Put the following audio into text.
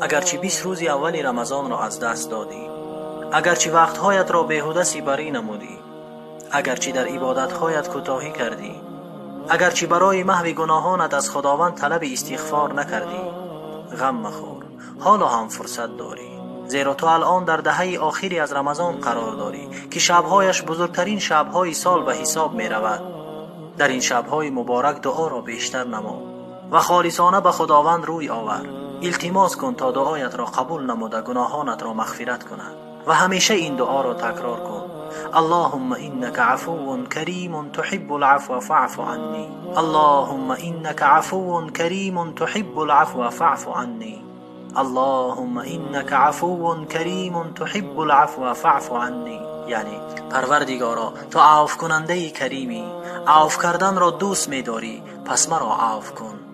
اگرچه 20 روز اول رمضان را از دست دادی، اگرچه وقتهایت را بیهوده سپری نمودی، اگرچه در عبادتهایت کوتاهی کردی، اگرچه برای محو گناهانت از خداوند طلب استغفار نکردی، غم مخور، حالا هم فرصت داری، زیرا تو الان در دهه آخری از رمضان قرار داری که شبهایش بزرگترین شبهای سال به حساب می رود. در این شبهای مبارک دعا را بیشتر نما و خالصانه به خداوند روی آور. التماس کن تا دعایت را قبول نموده گناهانت را مغفرت کند و همیشه این دعا را تکرار کن: اللهم انك عفو كريم تحب العفو فاعف عني. اللهم انك عفو كريم تحب العفو فاعف عني. اللهم انك عفو كريم تحب العفو فاعف عني. یعنی پروردگارا تو عفو کننده کریمی، عفو کردن را دوست می داری، پس مرا عفو کن.